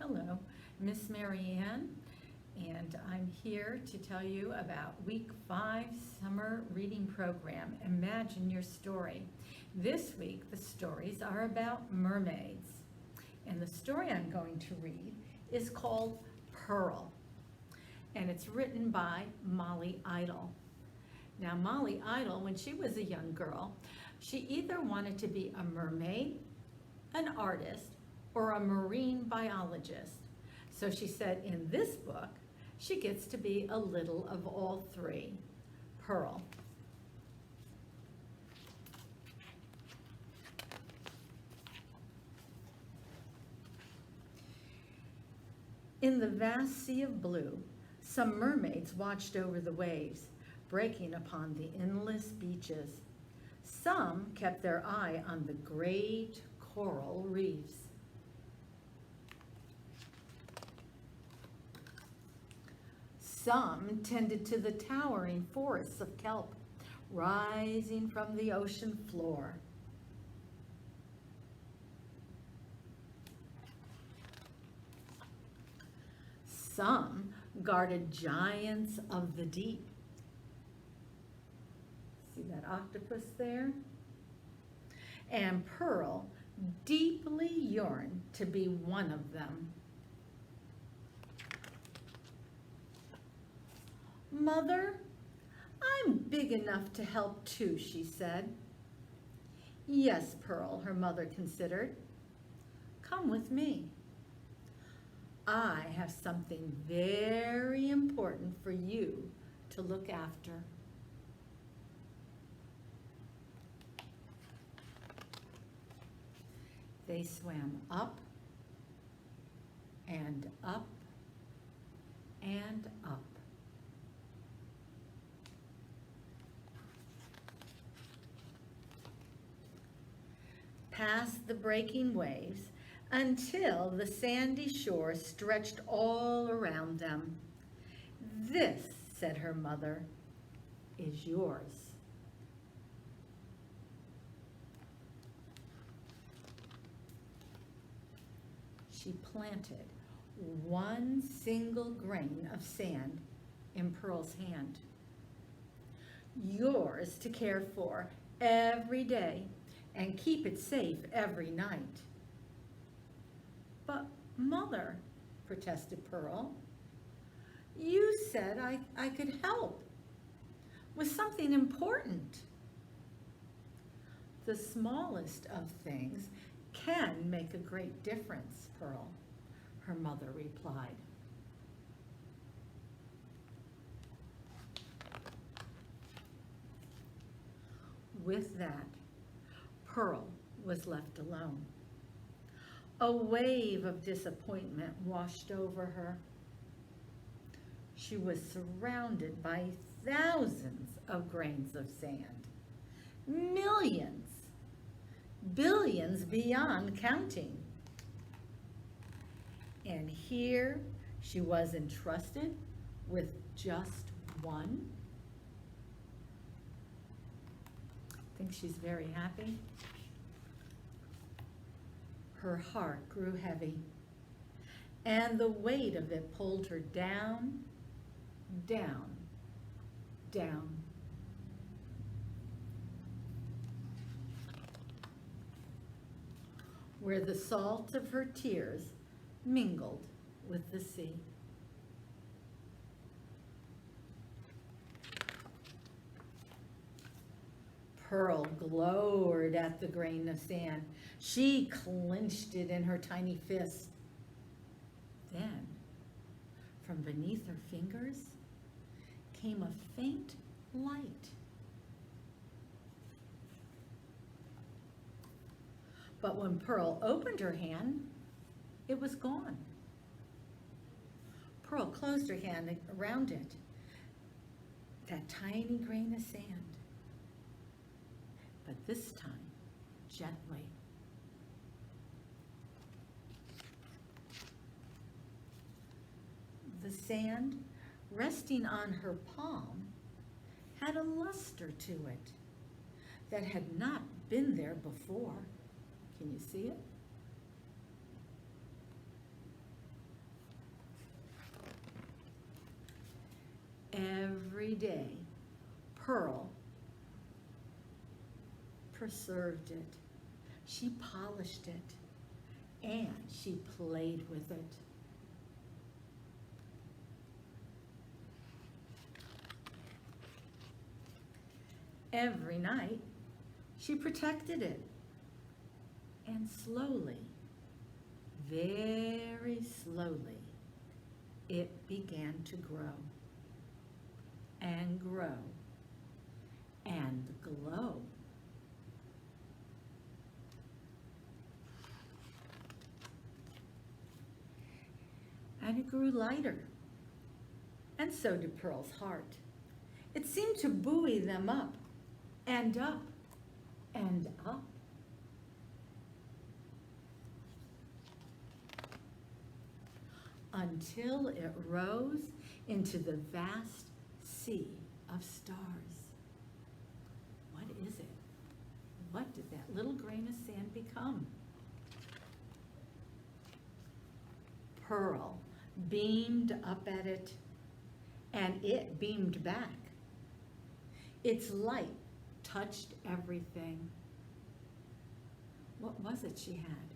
Hello, Miss Marianne, and I'm here to tell you about Week 5 Summer Reading Program, Imagine Your Story. This week, the stories are about mermaids, and the story I'm going to read is called Pearl, and it's written by Molly Idle. Now, Molly Idle, when she was a young girl, she either wanted to be a mermaid, an artist, or a marine biologist. So she said in this book, she gets to be a little of all three. Pearl. In the vast sea of blue, some mermaids watched over the waves, breaking upon the endless beaches. Some kept their eye on the great coral reefs. Some tended to the towering forests of kelp rising from the ocean floor. Some guarded giants of the deep. See that octopus there? And Pearl deeply yearned to be one of them. "Mother, I'm big enough to help too," she said. "Yes, Pearl," her mother considered. "Come with me. I have something very important for you to look after." They swam up and up and up. Past the breaking waves until the sandy shore stretched all around them. "This," said her mother, "is yours." She planted one single grain of sand in Pearl's hand. "Yours to care for every day and keep it safe every night." "But Mother," protested Pearl, "you said I could help with something important." "The smallest of things can make a great difference, Pearl," her mother replied. With that, Pearl was left alone. A wave of disappointment washed over her. She was surrounded by thousands of grains of sand, millions, billions beyond counting. And here she was entrusted with just one. Think she's very happy? Her heart grew heavy, and the weight of it pulled her down, down, down. Where the salt of her tears mingled with the sea. Pearl glowered at the grain of sand. She clenched it in her tiny fist. Then, from beneath her fingers, came a faint light. But when Pearl opened her hand, it was gone. Pearl closed her hand around it, that tiny grain of sand. But this time, gently. The sand, resting on her palm, had a luster to it that had not been there before. Can you see it? every day, Pearl preserved it. She polished it, and she played with it. Every night, she protected it, and slowly, very slowly, it began to grow and grow and glow. And it grew lighter, and so did Pearl's heart. It seemed to buoy them up and up and up. Until it rose into the vast sea of stars. What is it? What did that little grain of sand become? Pearl beamed up at it, and it beamed back. Its light touched everything. What was it she had?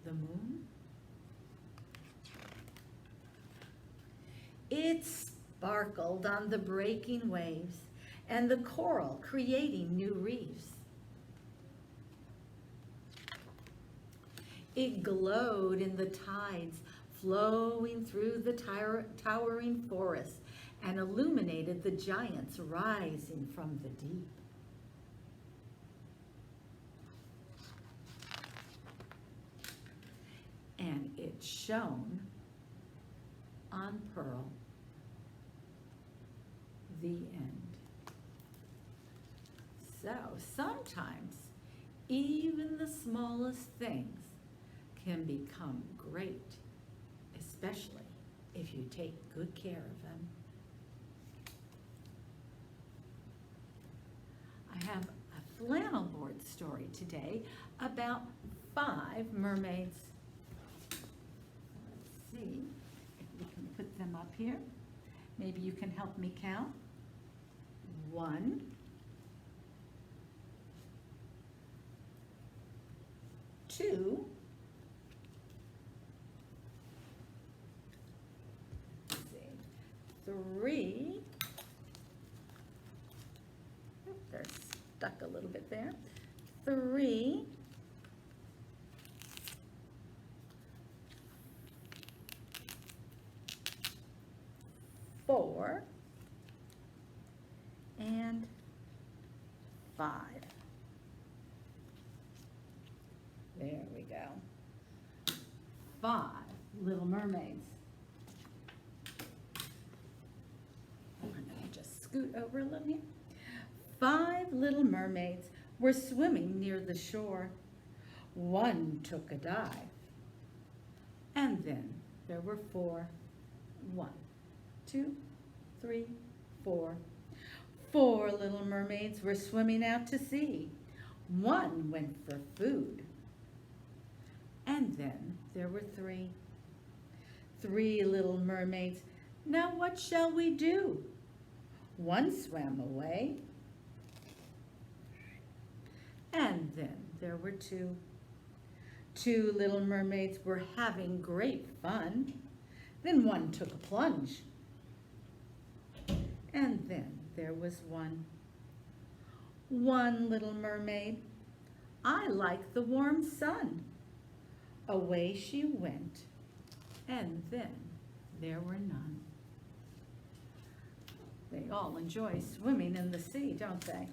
The moon? It sparkled on the breaking waves and the coral creating new reefs. It glowed in the tides flowing through the towering forest and illuminated the giants rising from the deep. And it shone on Pearl. The end. So sometimes even the smallest things can become great, especially if you take good care of them. I have a flannel board story today about 5 mermaids. Let's see if we can put them up here. Maybe you can help me count. 1, 2, 3. They're stuck a little bit there. 3, 4, and 5. There we go. 5 little mermaids. I'm going to just scoot over a little here. 5 little mermaids were swimming near the shore. One took a dive, and then there were 4. 1, 2, 3, 4. 4 little mermaids were swimming out to sea. One went for food. And then there were 3. 3 little mermaids. Now what shall we do? One swam away. And then there were 2. 2 little mermaids were having great fun. Then one took a plunge. And then there was 1. 1 little mermaid. I like the warm sun. Away she went, and then there were none. They all enjoy swimming in the sea, don't they?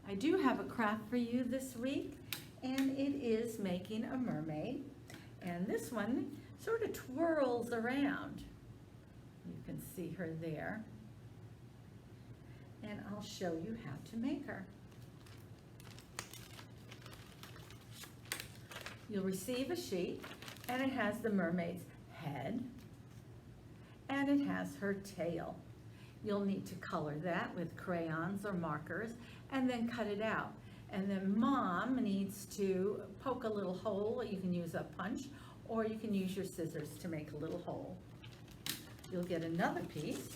I do have a craft for you this week, and it is making a mermaid. And this one sort of twirls around. You can see her there. And I'll show you how to make her. You'll receive a sheet, and it has the mermaid's head, and it has her tail. You'll need to color that with crayons or markers, and then cut it out. And then Mom needs to poke a little hole. You can use a punch, or you can use your scissors to make a little hole. you'll get another piece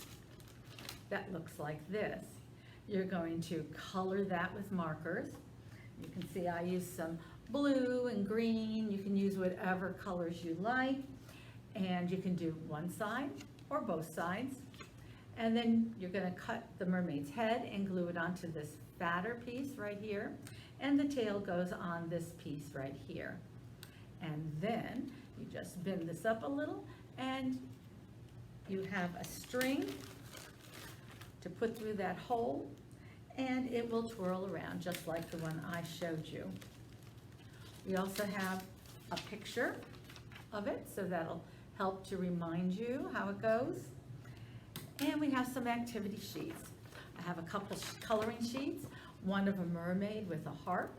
that looks like this. You're going to color that with markers. You can see I use some blue and green. You can use whatever colors you like. And you can do one side or both sides. And then you're going to cut the mermaid's head and glue it onto this fatter piece right here. And the tail goes on this piece right here. And then you just bend this up a little and you have a string to put through that hole, and it will twirl around just like the one I showed you. We also have a picture of it, so that'll help to remind you how it goes. And we have some activity sheets. I have a couple coloring sheets, one of a mermaid with a harp,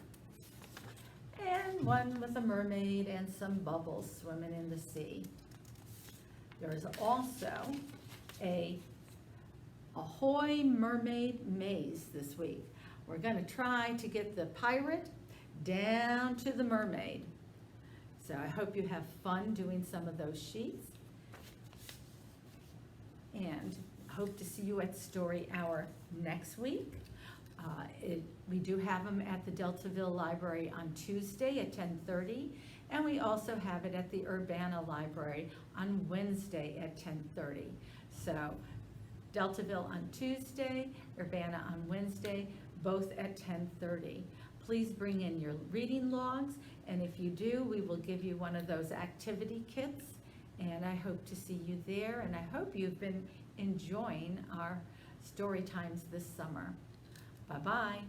and one with a mermaid and some bubbles swimming in the sea. There is also a Ahoy Mermaid Maze this week. We're going to try to get the pirate down to the mermaid. So I hope you have fun doing some of those sheets. And hope to see you at Story Hour next week. We do have them at the Deltaville Library on Tuesday at 10:30, and we also have it at the Urbana Library on Wednesday at 10:30. So Deltaville on Tuesday, Urbana on Wednesday, both at 10:30. Please bring in your reading logs, and if you do, we will give you one of those activity kits, and I hope to see you there, and I hope you've been enjoying our story times this summer. Bye-bye.